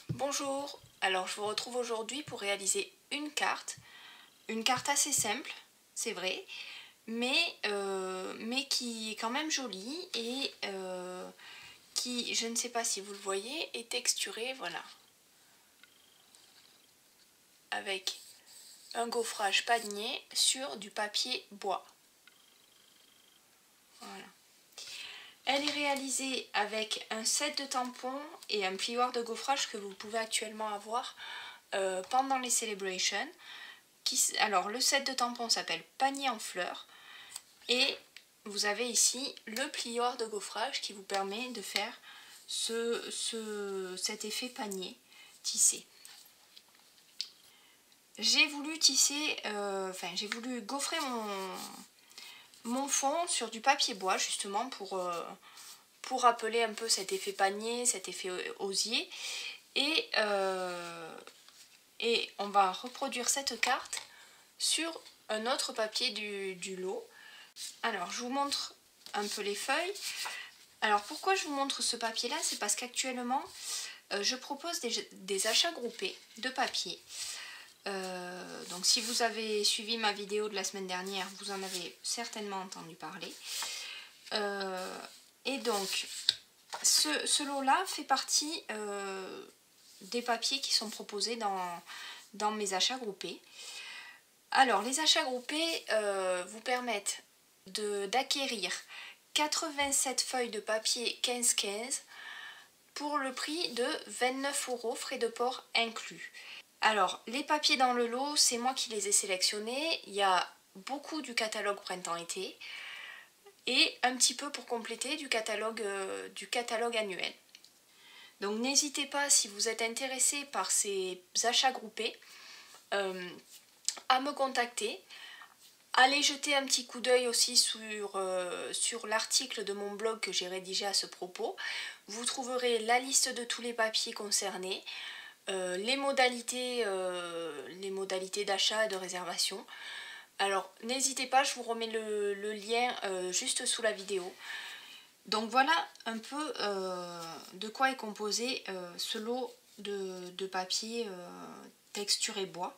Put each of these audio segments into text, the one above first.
Bonjour, alors je vous retrouve aujourd'hui pour réaliser une carte assez simple, c'est vrai, mais qui est quand même jolie et qui, je ne sais pas si vous le voyez, est texturée, voilà, avec un gaufrage panier sur du papier bois. Voilà. Elle est réalisée avec un set de tampons et un plioir de gaufrage que vous pouvez actuellement avoir pendant les celebrations. Alors le set de tampons s'appelle panier en fleurs et vous avez ici le plioir de gaufrage qui vous permet de faire cet effet panier tissé. J'ai voulu tisser, j'ai voulu gaufrer mon fond sur du papier bois justement pour rappeler un peu cet effet panier, cet effet osier. Et on va reproduire cette carte sur un autre papier du lot. Alors je vous montre un peu les feuilles. Alors pourquoi je vous montre ce papier là, c'est parce qu'actuellement je propose des achats groupés de papier. Donc si vous avez suivi ma vidéo de la semaine dernière, vous en avez certainement entendu parler. Et donc ce lot là fait partie des papiers qui sont proposés dans mes achats groupés. Alors les achats groupés vous permettent d'acquérir 87 feuilles de papier 15-15 pour le prix de 29 €, frais de port inclus. Alors les papiers dans le lot, c'est moi qui les ai sélectionnés. Il y a beaucoup du catalogue printemps-été et un petit peu pour compléter du catalogue annuel. Donc n'hésitez pas, si vous êtes intéressé par ces achats groupés, à me contacter. Allez jeter un petit coup d'œil aussi sur l'article de mon blog que j'ai rédigé à ce propos. Vous trouverez la liste de tous les papiers concernés, les modalités d'achat et de réservation. Alors n'hésitez pas, je vous remets le lien juste sous la vidéo. Donc voilà un peu de quoi est composé ce lot de papier texturé bois.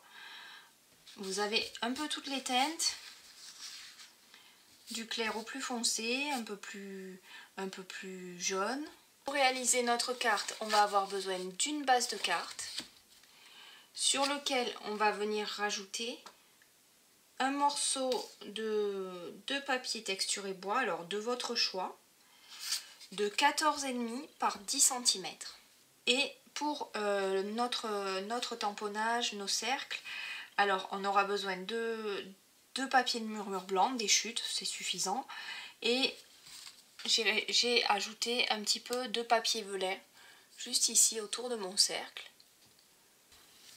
Vous avez un peu toutes les teintes, du clair au plus foncé, un peu plus jaune. Pour réaliser notre carte, on va avoir besoin d'une base de carte sur lequel on va venir rajouter un morceau de papier texturé bois, alors de votre choix, de 14,5 par 10 cm. Et pour notre tamponnage, nos cercles, alors on aura besoin de papier de murmure blanc, des chutes, c'est suffisant. Et j'ai ajouté un petit peu de papier velin, juste ici autour de mon cercle.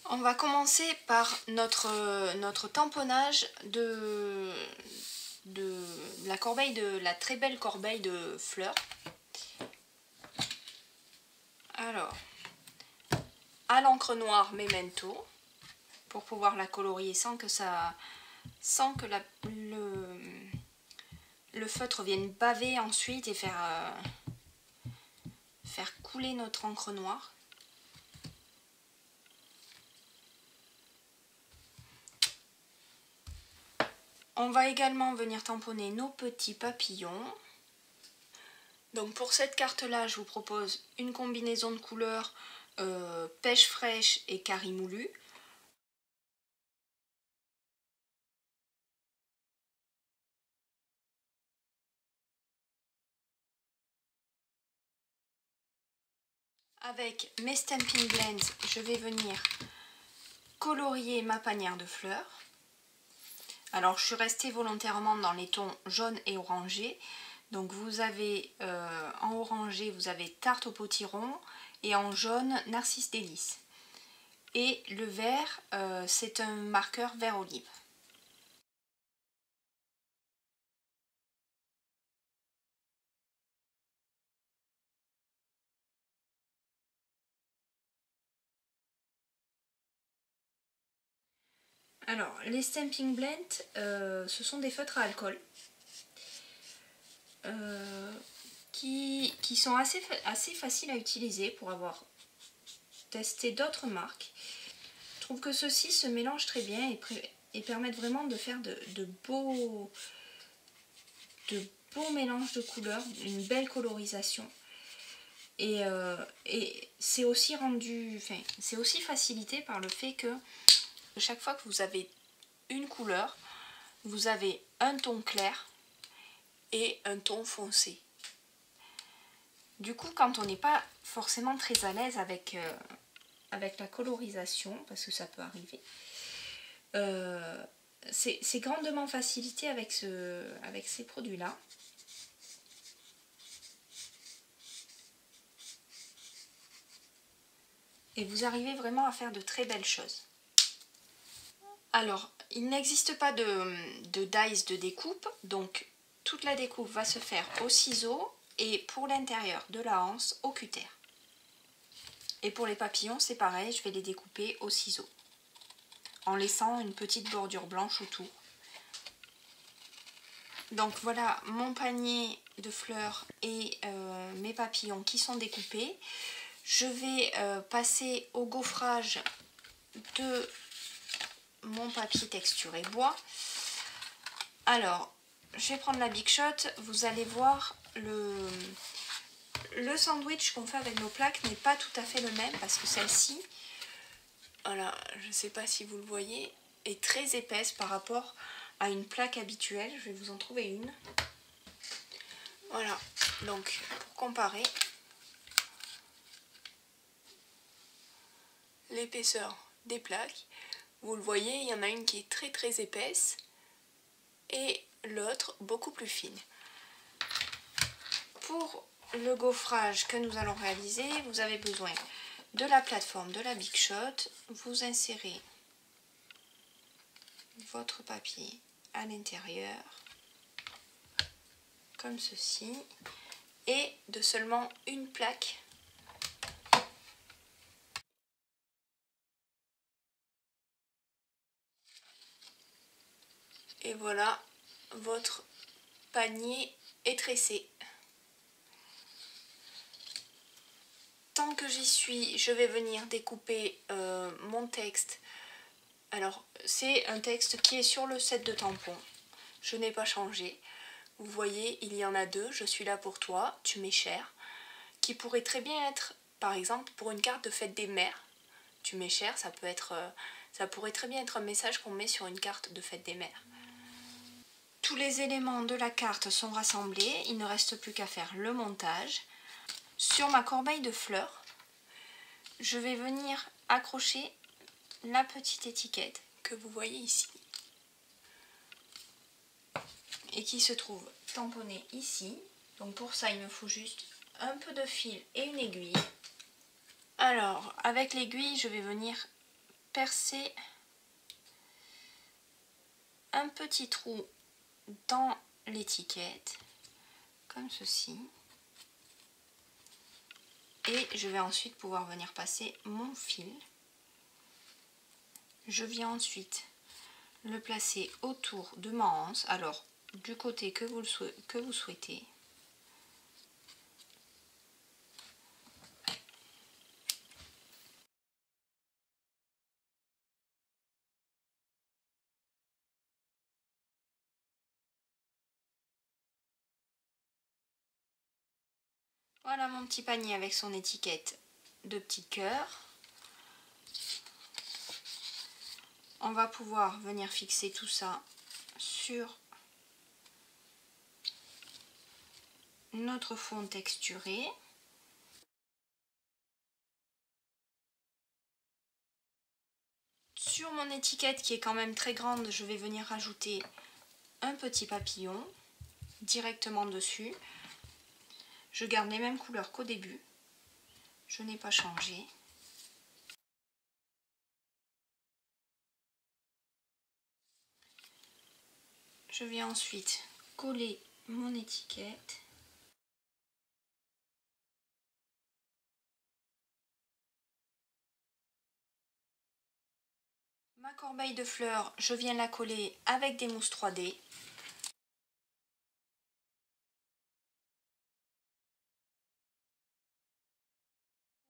On va commencer par notre tamponnage de la très belle corbeille de fleurs. Alors, à l'encre noire Memento, pour pouvoir la colorier sans que le feutre vienne baver ensuite et faire couler notre encre noire. On va également venir tamponner nos petits papillons. Donc pour cette carte là, je vous propose une combinaison de couleurs pêche fraîche et carie moulu. Avec mes Stampin' Blends, je vais venir colorier ma panière de fleurs. Alors je suis restée volontairement dans les tons jaune et orangé. Donc vous avez en orangé, vous avez tarte au potiron et en jaune, narcisse délice. Et le vert, c'est un marqueur vert olive. Alors, les Stampin' Blends, ce sont des feutres à alcool qui sont assez faciles à utiliser pour avoir testé d'autres marques. Je trouve que ceux-ci se mélangent très bien et permettent vraiment de faire de beaux mélanges de couleurs, une belle colorisation. Et c'est aussi c'est aussi facilité par le fait que chaque fois que vous avez une couleur, vous avez un ton clair et un ton foncé. Du coup, quand on n'est pas forcément très à l'aise avec la colorisation, parce que ça peut arriver, c'est grandement facilité avec ces produits-là. Et vous arrivez vraiment à faire de très belles choses. Alors, il n'existe pas de dies de découpe, donc toute la découpe va se faire au ciseau et pour l'intérieur de la anse au cutter. Et pour les papillons, c'est pareil, je vais les découper au ciseau, en laissant une petite bordure blanche autour. Donc voilà mon panier de fleurs et mes papillons qui sont découpés. Je vais passer au gaufrage de mon papier texturé bois. Alors, je vais prendre la Big Shot. Vous allez voir, le sandwich qu'on fait avec nos plaques n'est pas tout à fait le même parce que celle-ci, voilà, je ne sais pas si vous le voyez, est très épaisse par rapport à une plaque habituelle. Je vais vous en trouver une. Voilà, donc pour comparer l'épaisseur des plaques, vous le voyez, il y en a une qui est très très épaisse et l'autre beaucoup plus fine. Pour le gaufrage que nous allons réaliser, vous avez besoin de la plateforme de la Big Shot. Vous insérez votre papier à l'intérieur, comme ceci, et de seulement une plaque. Et voilà, votre panier est tressé. Tant que j'y suis, je vais venir découper mon texte. Alors, c'est un texte qui est sur le set de tampons. Je n'ai pas changé. Vous voyez, il y en a deux. Je suis là pour toi, tu m'es cher. Qui pourrait très bien être, par exemple, pour une carte de fête des mères. Tu m'es cher, ça pourrait très bien être un message qu'on met sur une carte de fête des mères. Tous les éléments de la carte sont rassemblés. Il ne reste plus qu'à faire le montage. Sur ma corbeille de fleurs, je vais venir accrocher la petite étiquette que vous voyez ici et qui se trouve tamponnée ici. Donc pour ça, il me faut juste un peu de fil et une aiguille. Alors, avec l'aiguille, je vais venir percer un petit trou dans l'étiquette, comme ceci. Et je vais ensuite pouvoir venir passer mon fil. Je viens ensuite le placer autour de ma anse, alors du côté que vous souhaitez. Voilà mon petit panier avec son étiquette de petits cœurs. On va pouvoir venir fixer tout ça sur notre fond texturé. Sur mon étiquette qui est quand même très grande, je vais venir rajouter un petit papillon directement dessus. Je garde les mêmes couleurs qu'au début. Je n'ai pas changé. Je vais ensuite coller mon étiquette. Ma corbeille de fleurs, je viens la coller avec des mousses 3D.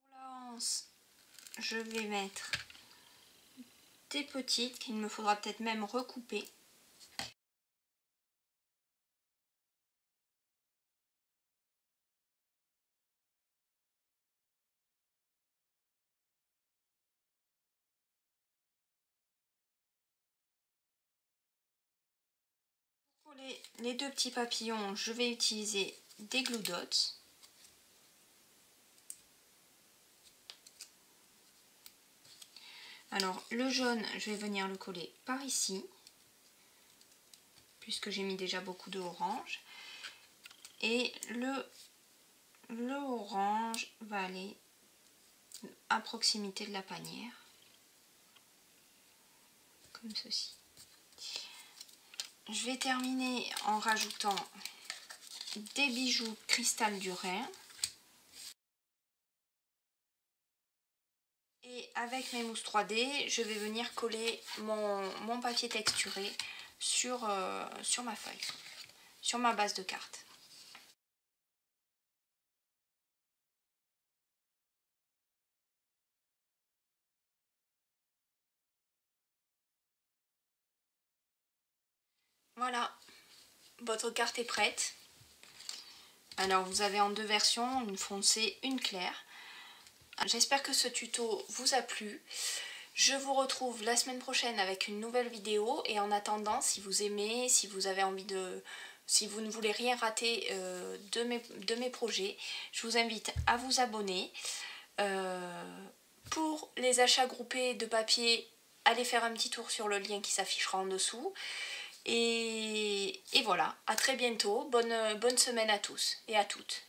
Pour la anse, je vais mettre des petites qu'il me faudra peut-être même recouper. Pour coller les deux petits papillons, je vais utiliser des Glue Dots. Alors le jaune, je vais venir le coller par ici, puisque j'ai mis déjà beaucoup de orange. Et le orange va aller à proximité de la panière, comme ceci. Je vais terminer en rajoutant des bijoux cristal du Rhin. Et avec mes mousses 3D, je vais venir coller mon papier texturé sur ma feuille, sur ma base de carte. Voilà, votre carte est prête. Alors vous avez en deux versions, une foncée, une claire. J'espère que ce tuto vous a plu. Je vous retrouve la semaine prochaine avec une nouvelle vidéo. Et en attendant, si vous aimez, si vous avez envie de... Si vous ne voulez rien rater de mes projets, je vous invite à vous abonner. Pour les achats groupés de papier, allez faire un petit tour sur le lien qui s'affichera en dessous. Et voilà, à très bientôt. Bonne semaine à tous et à toutes.